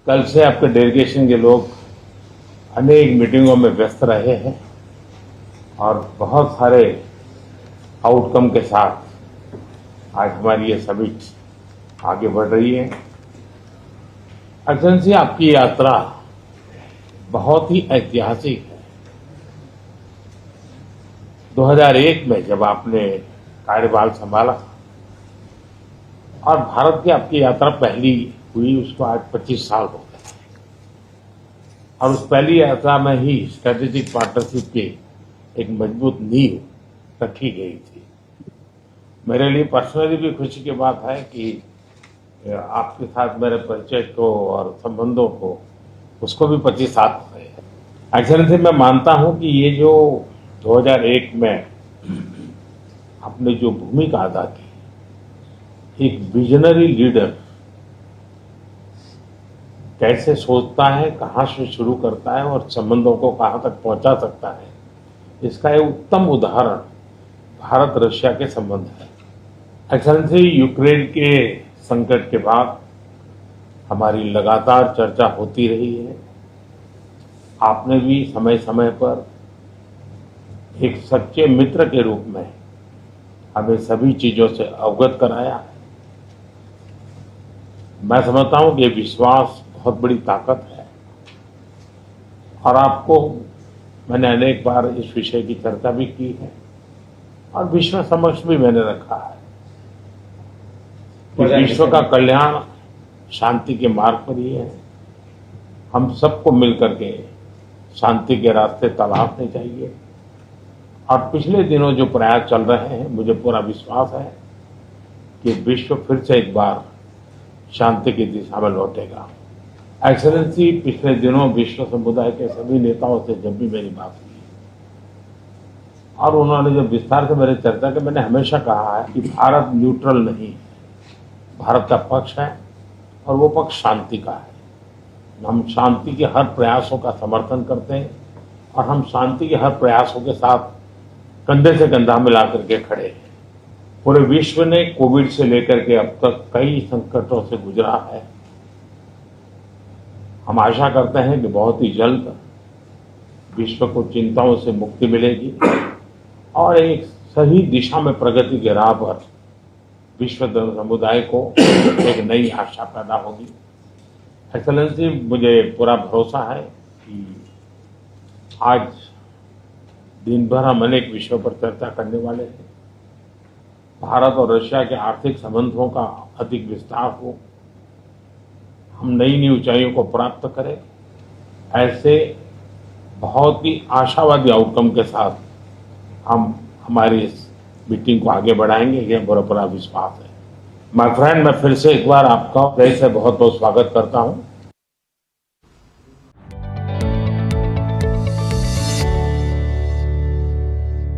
कल से आपके डेलीगेशन के लोग अनेक मीटिंगों में व्यस्त रहे हैं और बहुत सारे आउटकम के साथ आज हमारी ये समिट आगे बढ़ रही है। एक्सेलेंसी, आपकी यात्रा बहुत ही ऐतिहासिक है। 2001 में जब आपने कार्यभार संभाला और भारत की आपकी यात्रा पहली हुई, उसको आज 25 साल हो गए और उस पहली यात्रा में ही स्ट्रेटेजिक पार्टनरशिप की एक मजबूत नींव रखी गई थी। मेरे लिए पर्सनली भी खुशी की बात है कि आपके साथ मेरे परिचय को और संबंधों को उसको भी 25 साल हो गए हैं। एक्सेलेंसी, मैं मानता हूं कि ये जो 2001 में आपने जो भूमिका अदा की, एक विजनरी लीडर कैसे सोचता है, कहां से शुरू करता है और संबंधों को कहां तक पहुंचा सकता है, इसका एक उत्तम उदाहरण भारत रशिया के संबंध है। एक्सेलेंसी, यूक्रेन के संकट के बाद हमारी लगातार चर्चा होती रही है। आपने भी समय समय पर एक सच्चे मित्र के रूप में हमें सभी चीजों से अवगत कराया है। मैं समझता हूं कि ये विश्वास बहुत बड़ी ताकत है और आपको मैंने अनेक बार इस विषय की चर्चा भी की है और विश्व समक्ष भी मैंने रखा है कि विश्व का कल्याण शांति के मार्ग पर ही है। हम सबको मिलकर के शांति के रास्ते तलाशने चाहिए और पिछले दिनों जो प्रयास चल रहे हैं, मुझे पूरा विश्वास है कि विश्व फिर से एक बार शांति की दिशा में लौटेगा। एक्सेलेंसी, पिछले दिनों विश्व समुदाय के सभी नेताओं से जब भी मेरी बात हुई और उन्होंने जब विस्तार से मेरे चर्चा की, मैंने हमेशा कहा है कि भारत न्यूट्रल नहीं है, भारत का पक्ष है और वो पक्ष शांति का है। हम शांति के हर प्रयासों का समर्थन करते हैं और हम शांति के हर प्रयासों के साथ कंधे से कंधा मिला करके खड़े हैं। पूरे विश्व ने कोविड से लेकर के अब तक कई संकटों से गुजरा है। हम आशा करते हैं कि बहुत ही जल्द विश्व को चिंताओं से मुक्ति मिलेगी और एक सही दिशा में प्रगति के राह पर विश्व समुदाय को एक नई आशा पैदा होगी। एक्सेलेंसी, मुझे पूरा भरोसा है कि आज दिन भर हम अनेक विषयों पर चर्चा करने वाले हैं। भारत और रशिया के आर्थिक संबंधों का अधिक विस्तार हो, हम नई नई ऊंचाइयों को प्राप्त करें, ऐसे बहुत ही आशावादी आउटकम के साथ हम हमारी इस मीटिंग को आगे बढ़ाएंगे, ये मेरा पूरा विश्वास है। माय फ्रेंड, मैं फिर से एक बार आपका फिर से बहुत बहुत स्वागत करता हूं